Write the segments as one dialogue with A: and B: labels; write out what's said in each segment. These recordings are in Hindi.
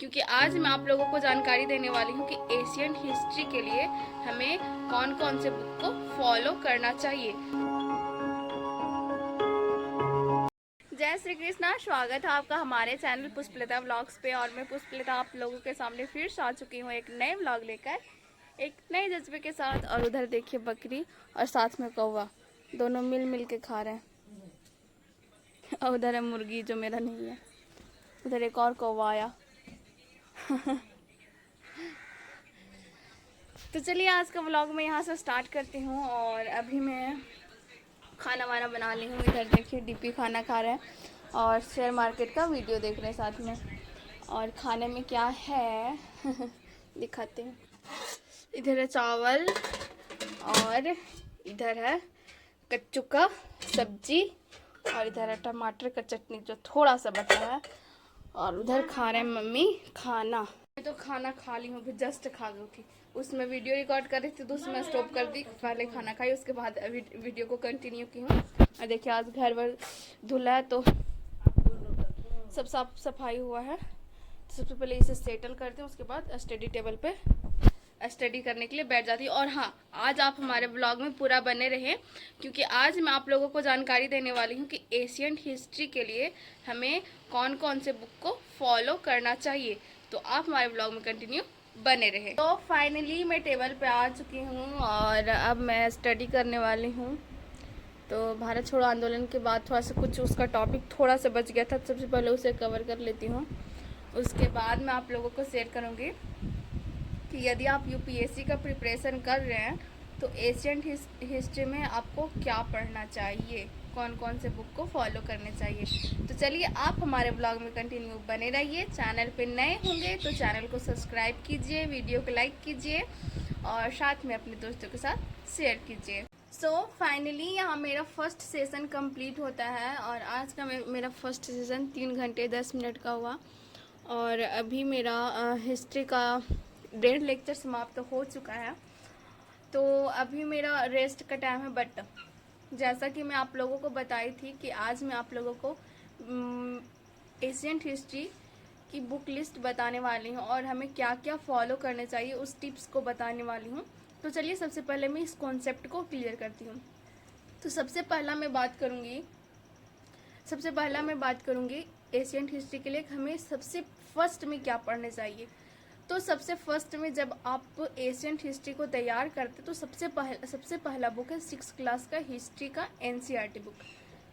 A: क्योंकि आज मैं आप लोगों को जानकारी देने वाली हूँ कि एशियन हिस्ट्री के लिए हमें कौन कौन से बुक को फॉलो करना चाहिए। जय श्री कृष्णा, स्वागत है आपका हमारे चैनल पुष्पलता व्लॉग्स पे। और मैं पुष्पलता आप लोगों के सामने फिर से आ चुकी हूँ एक नए व्लॉग लेकर, एक नए जज्बे के साथ। और उधर देखिए बकरी और साथ में कौवा, दोनों मिल मिल के खा रहे हैं। और उधर है मुर्गी जो मेरा नहीं है, उधर एक और कौवा आया। तो चलिए आज का व्लॉग मैं यहाँ से स्टार्ट करती हूँ। और अभी मैं खाना वाना बना ली हूँ। इधर देखिए डीपी खाना खा रहे हैं और शेयर मार्केट का वीडियो देख रहे हैं साथ में। और खाने में क्या है दिखाते हैं। इधर है चावल और इधर है कच्चू का सब्जी और इधर है टमाटर का चटनी जो थोड़ा सा बचा है। और उधर खा रहे हैं मम्मी खाना। मैं तो खाना खा ली हूँ, जस्ट खा गई थी। उसमें वीडियो रिकॉर्ड कर रही थी तो उसमें स्टॉप कर दी, पहले खाना खाई उसके बाद वीडियो को कंटिन्यू की हूँ। और देखिए आज घर वर धुला है तो सब साफ सफाई हुआ है। तो सबसे पहले इसे सेटल करते हैं, उसके बाद स्टडी टेबल पे स्टडी करने के लिए बैठ जाती है। और हाँ, आज आप हमारे ब्लॉग में पूरा बने रहें क्योंकि आज मैं आप लोगों को जानकारी देने वाली हूँ कि एशियन हिस्ट्री के लिए हमें कौन कौन से बुक को फॉलो करना चाहिए। तो आप हमारे ब्लॉग में कंटिन्यू बने रहे। तो फाइनली मैं टेबल पे आ चुकी हूँ और अब मैं स्टडी करने वाली हूँ। तो भारत छोड़ो आंदोलन के बाद थोड़ा सा कुछ उसका टॉपिक थोड़ा सा बच गया था, सबसे पहले उसे कवर कर लेती हूँ। उसके बाद मैं आप लोगों को शेयर करूँगी कि यदि आप यूपीएससी का प्रिपरेशन कर रहे हैं तो एशियन हिस्ट्री में आपको क्या पढ़ना चाहिए, कौन कौन से बुक को फॉलो करने चाहिए। तो चलिए आप हमारे ब्लॉग में कंटिन्यू बने रहिए। चैनल पे नए होंगे तो चैनल को सब्सक्राइब कीजिए, वीडियो को लाइक कीजिए और साथ में अपने दोस्तों के साथ शेयर कीजिए। सो फाइनली यहाँ मेरा फर्स्ट सेशन कंप्लीट होता है और आज का मेरा फर्स्ट सेशन 3 घंटे 10 मिनट का हुआ। और अभी मेरा हिस्ट्री का 1.5 लेक्चर समाप्त हो चुका है। तो अभी मेरा रेस्ट का टाइम है। बट जैसा कि मैं आप लोगों को बताई थी कि आज मैं आप लोगों को एशियंट हिस्ट्री की बुक लिस्ट बताने वाली हूँ और हमें क्या क्या फॉलो करने चाहिए उस टिप्स को बताने वाली हूँ। तो चलिए सबसे पहले मैं इस कॉन्सेप्ट को क्लियर करती हूँ। तो सबसे पहला मैं बात करूँगी एशियंट हिस्ट्री के लिए हमें सबसे फर्स्ट में क्या पढ़ने चाहिए। तो सबसे फर्स्ट में जब आप एशियंट हिस्ट्री को तैयार करते तो सबसे पहला बुक है 6th क्लास का हिस्ट्री का NCERT book,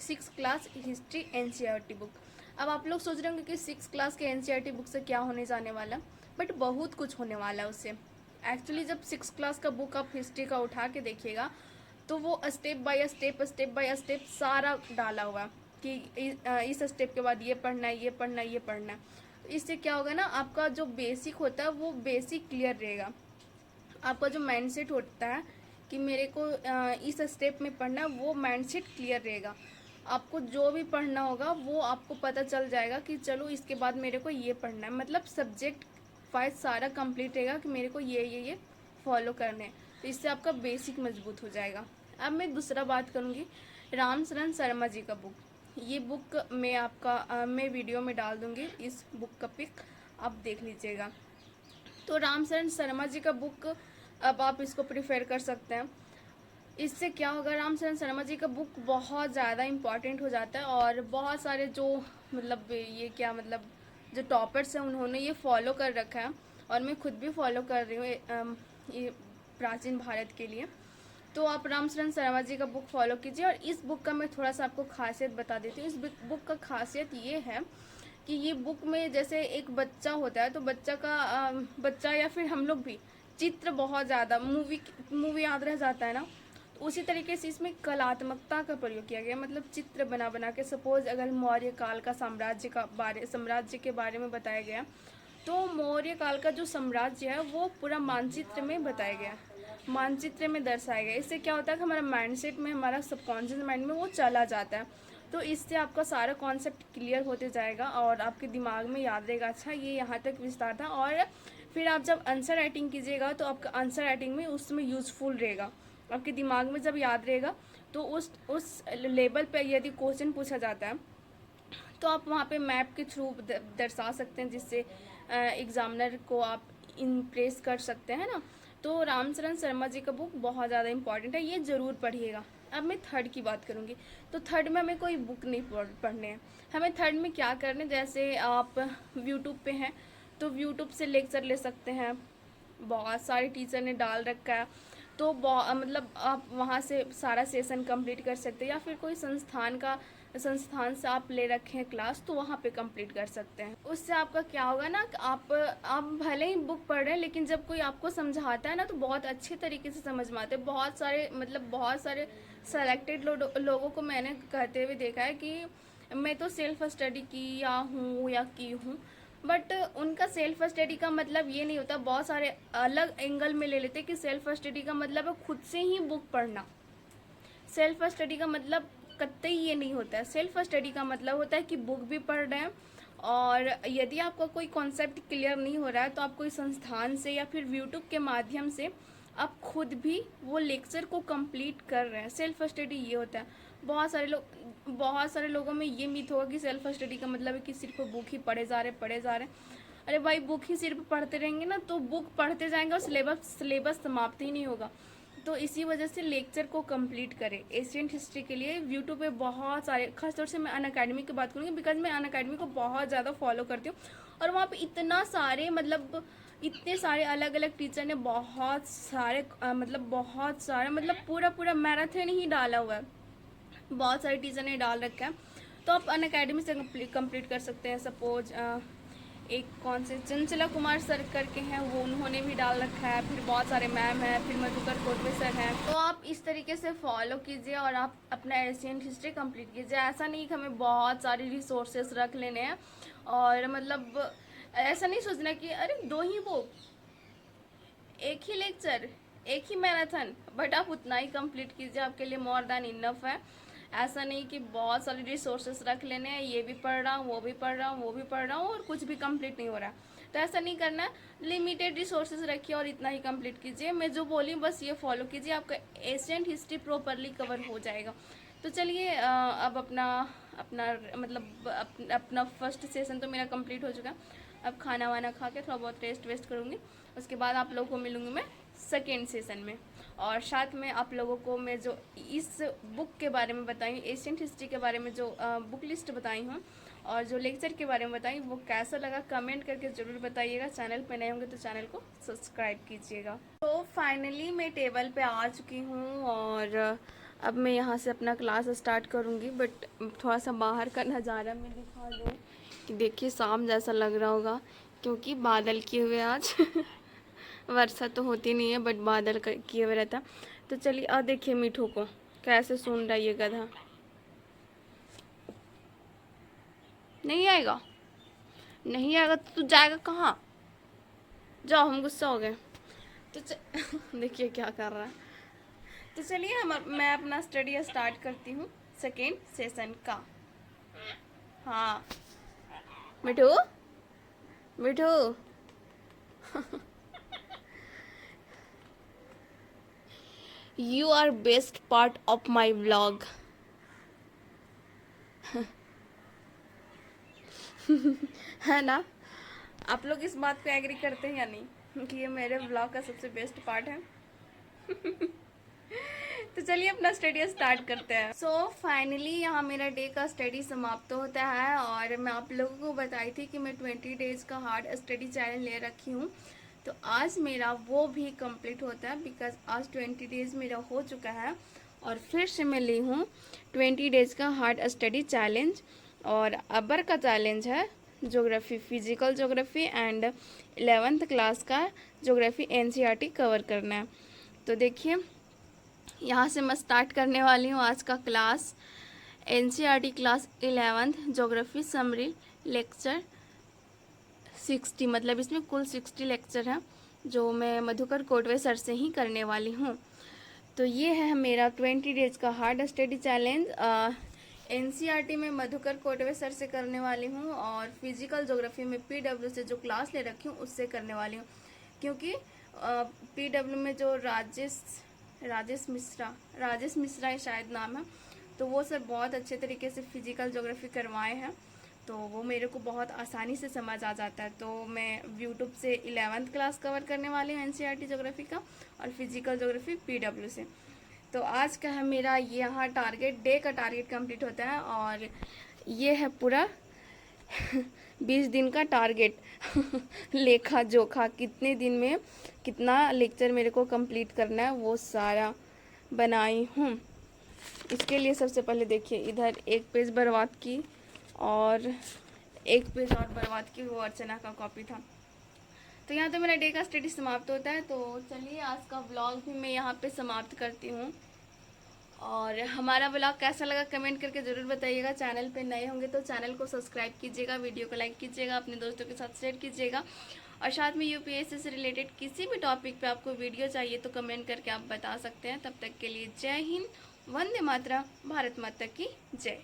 A: 6th class history NCERT book. अब आप लोग सोच रहे होंगे कि 6th क्लास के एनसीईआरटी बुक से क्या होने जाने वाला, बट बहुत कुछ होने वाला है उससे। एक्चुअली जब 6th क्लास का बुक आप हिस्ट्री का उठा के देखिएगा तो वो स्टेप बाय स्टेप सारा डाला हुआ कि इस स्टेप के बाद ये पढ़ना है, ये पढ़ना है, ये पढ़ना है। इससे क्या होगा ना, आपका जो बेसिक होता है वो बेसिक क्लियर रहेगा। आपका जो माइंडसेट होता है कि मेरे को इस स्टेप में पढ़ना है, वो माइंडसेट क्लियर रहेगा। आपको जो भी पढ़ना होगा वो आपको पता चल जाएगा कि चलो इसके बाद मेरे को ये पढ़ना है। मतलब सब्जेक्ट वाइज सारा कंप्लीट रहेगा कि मेरे को ये फॉलो करने हैं। तो इससे आपका बेसिक मजबूत हो जाएगा। अब मैं दूसरा बात करूँगी रामशरण शर्मा जी का बुक। ये बुक मैं वीडियो में डाल दूँगी, इस बुक का पिक आप देख लीजिएगा। तो रामशरण शर्मा जी का बुक अब आप इसको प्रिफेर कर सकते हैं। इससे क्या होगा, रामशरण शर्मा जी का बुक बहुत ज़्यादा इम्पॉर्टेंट हो जाता है और बहुत सारे जो जो टॉपर्स हैं उन्होंने ये फॉलो कर रखा है और मैं खुद भी फॉलो कर रही हूँ ये प्राचीन भारत के लिए। तो आप रामशरण शर्मा जी का बुक फॉलो कीजिए। और इस बुक का मैं थोड़ा सा आपको खासियत बता देती हूँ। इस बुक का खासियत ये है कि ये बुक में जैसे एक बच्चा होता है तो बच्चा या फिर हम लोग भी चित्र बहुत ज़्यादा मूवी याद रह जाता है ना, तो उसी तरीके से इसमें कलात्मकता का प्रयोग किया गया। मतलब चित्र बना बना के, सपोज अगर मौर्य काल का साम्राज्य के बारे में बताया गया तो मौर्य काल का जो साम्राज्य है वो पूरा मानचित्र में बताया गया, मानचित्र में दर्शाया गया। इससे क्या होता है कि हमारा माइंडसेट में, हमारा सबकॉन्शियस माइंड में वो चला जाता है। तो इससे आपका सारा कॉन्सेप्ट क्लियर होते जाएगा और आपके दिमाग में याद रहेगा, अच्छा ये यहाँ तक विस्तार था। और फिर आप जब आंसर राइटिंग कीजिएगा तो आपका आंसर राइटिंग में उसमें यूज़फुल रहेगा। आपके दिमाग में जब याद रहेगा तो उस लेवल पे यदि क्वेश्चन पूछा जाता है तो आप वहाँ पे मैप के थ्रू दर्शा सकते हैं, जिससे एग्ज़ामिनर को आप इम्प्रेस कर सकते हैं ना। तो रामचरण शर्मा जी का बुक बहुत ज़्यादा इम्पॉर्टेंट है, ये ज़रूर पढ़िएगा। अब मैं थर्ड की बात करूँगी। तो थर्ड में हमें कोई बुक नहीं पढ़ने हैं, हमें थर्ड में क्या करने, जैसे आप यूट्यूब पे हैं तो यूट्यूब से लेक्चर ले सकते हैं, बहुत सारे टीचर ने डाल रखा है, तो मतलब आप वहाँ से सारा सेशन कंप्लीट कर सकते हैं, या फिर कोई संस्थान से आप ले रखे हैं क्लास तो वहाँ पे कंप्लीट कर सकते हैं। उससे आपका क्या होगा ना, आप भले ही बुक पढ़ रहे हैं लेकिन जब कोई आपको समझाता है ना तो बहुत अच्छे तरीके से समझ में आते हैं। बहुत सारे सेलेक्टेड लोगों को मैंने कहते हुए देखा है कि मैं तो सेल्फ स्टडी किया हूँ या की हूँ, बट उनका सेल्फ स्टडी का मतलब ये नहीं होता। बहुत सारे अलग एंगल में ले लेते हैं कि सेल्फ स्टडी का मतलब है खुद से ही बुक पढ़ना। सेल्फ स्टडी का मतलब कतई ये नहीं होता है। सेल्फ स्टडी का मतलब होता है कि बुक भी पढ़ रहे हैं, और यदि आपका कोई कॉन्सेप्ट क्लियर नहीं हो रहा है तो आप कोई संस्थान से या फिर यूट्यूब के माध्यम से आप खुद भी वो लेक्चर को कंप्लीट कर रहे हैं। सेल्फ स्टडी ये होता है। बहुत सारे लोगों में ये मिथ होगा कि सेल्फ स्टडी का मतलब है कि सिर्फ बुक ही पढ़े जा रहे। अरे भाई, बुक ही सिर्फ पढ़ते रहेंगे ना तो बुक पढ़ते जाएंगे और सिलेबस समाप्त ही नहीं होगा। तो इसी वजह से लेक्चर को कंप्लीट करें। एशियंट हिस्ट्री के लिए यूट्यूब पे बहुत सारे, खासतौर से मैं अनअकैडमी की बात करूँगी बिकॉज मैं अनअकैडमी को बहुत ज़्यादा फॉलो करती हूँ, और वहाँ पे इतने सारे अलग अलग टीचर ने बहुत सारे पूरा मैराथन ही डाला हुआ है, बहुत सारे टीचर ने डाल रखा है। तो आप अनअकैडमी से कंप्लीट कर सकते हैं। सपोज एक कौन से चंचला कुमार सर करके हैं, वो उन्होंने भी डाल रखा है, फिर बहुत सारे मैम हैं, फिर मधुकर कोटवे सर हैं। तो आप इस तरीके से फॉलो कीजिए और आप अपना एशियन हिस्ट्री कंप्लीट कीजिए। ऐसा नहीं कि हमें बहुत सारे रिसोर्सेस रख लेने हैं, और मतलब ऐसा नहीं सोचना कि अरे 2 ही बुक, एक ही लेक्चर, एक ही मैराथन, बट आप उतना ही कंप्लीट कीजिए, आपके लिए मोर देन इनफ है। ऐसा नहीं कि बहुत सारे रिसोर्सेस रख लेने हैं, ये भी पढ़ रहा हूँ, वो भी पढ़ रहा हूँ, वो भी पढ़ रहा हूँ, और कुछ भी कंप्लीट नहीं हो रहा। तो ऐसा नहीं करना, लिमिटेड रिसोर्सेज रखिए और इतना ही कंप्लीट कीजिए। मैं जो बोली बस ये फॉलो कीजिए, आपका एशियंट हिस्ट्री प्रॉपरली कवर हो जाएगा। तो चलिए अब अपना फर्स्ट सेशन तो मेरा कंप्लीट हो चुका है। अब खाना वाना खा के थोड़ा बहुत रेस्ट वेस्ट करूँगी, उसके बाद आप लोगों को मिलूँगी मैं सेकेंड सेशन में। और साथ में आप लोगों को मैं जो इस बुक के बारे में बताई, एशियंट हिस्ट्री के बारे में जो बुक लिस्ट बताई हूँ और जो लेक्चर के बारे में बताई, वो कैसा लगा कमेंट करके ज़रूर बताइएगा। चैनल पे नए होंगे तो चैनल को सब्सक्राइब कीजिएगा। तो फाइनली मैं टेबल पे आ चुकी हूँ, और अब मैं यहाँ से अपना क्लास स्टार्ट करूँगी। बट थोड़ा सा बाहर का नज़ारा मैं दिखा दूँ कि देखिए शाम जैसा लग रहा होगा, क्योंकि बादल किए हुए आज वर्षा तो होती नहीं है बट बादल किए हुए रहता। तो चलिए और देखिए मीठू को कैसे सुन रहा है ये गधा। नहीं आएगा तो तू जाएगा कहाँ? जाओ, हम गुस्सा हो गए। तो देखिए क्या कर रहा है। तो चलिए मैं अपना स्टडी स्टार्ट करती हूँ सेकेंड सेशन का। हाँ मिठू You are best part of my vlog. है ना? आप लोग इस बात को एग्री करते हैं या नहीं कि ये मेरे व्लॉग का सबसे बेस्ट पार्ट है? तो चलिए अपना स्टडी स्टार्ट करते हैं। सो फाइनली यहाँ मेरा डे का स्टडी समाप्त होता है, और मैं आप लोगों को बताई थी कि मैं 20 डेज़ का हार्ड स्टडी चैलेंज ले रखी हूँ। तो आज मेरा वो भी कंप्लीट होता है, बिकॉज आज 20 डेज़ मेरा हो चुका है, और फिर से मैं ली हूँ 20 डेज़ का हार्ड स्टडी चैलेंज। और अबर का चैलेंज है geography, physical geography and 11th class का ज्योग्राफी एनसीईआरटी कवर करना है। तो देखिए यहाँ से मैं स्टार्ट करने वाली हूँ आज का class. NCERT class 11th geography summary lecture 60, मतलब इसमें कुल 60 लेक्चर हैं जो मैं मधुकर कोटवे सर से ही करने वाली हूँ। तो ये है मेरा 20 डेज़ का हार्ड स्टडी चैलेंज। एनसीईआरटी में मधुकर कोटवे सर से करने वाली हूँ, और फिजिकल ज्योग्राफी में पीडब्ल्यू से जो क्लास ले रखी हूँ उससे करने वाली हूँ, क्योंकि पीडब्ल्यू में जो राजेश मिश्रा शायद नाम है, तो वो सर बहुत अच्छे तरीके से फिजिकल ज्योग्राफी करवाए हैं। तो वो मेरे को बहुत आसानी से समझ आ जाता है। तो मैं यूट्यूब से 11th क्लास कवर करने वाली हूँ एनसीईआरटी ज्योग्राफी का, और फिजिकल ज्योग्राफी पीडब्ल्यू से। तो आज का है मेरा यहाँ टारगेट, डे का टारगेट कंप्लीट होता है, और ये है पूरा 20 दिन का टारगेट। लेखा जोखा कितने दिन में कितना लेक्चर मेरे को कंप्लीट करना है वो सारा बनाई हूँ। इसके लिए सबसे पहले देखिए, इधर एक पेज बर्बाद की और एक पेज और बर्बाद की, वो अर्चना का कॉपी था। तो यहाँ तो मेरा डे का स्टडी समाप्त होता है। तो चलिए आज का व्लॉग भी मैं यहाँ पे समाप्त करती हूँ। और हमारा ब्लॉग कैसा लगा कमेंट करके ज़रूर बताइएगा। चैनल पे नए होंगे तो चैनल को सब्सक्राइब कीजिएगा, वीडियो को लाइक कीजिएगा, अपने दोस्तों के साथ शेयर कीजिएगा, और साथ में यूपीएससी से रिलेटेड किसी भी टॉपिक पे आपको वीडियो चाहिए तो कमेंट करके आप बता सकते हैं। तब तक के लिए जय हिंद, वंदे मातरम, भारत माता की जय।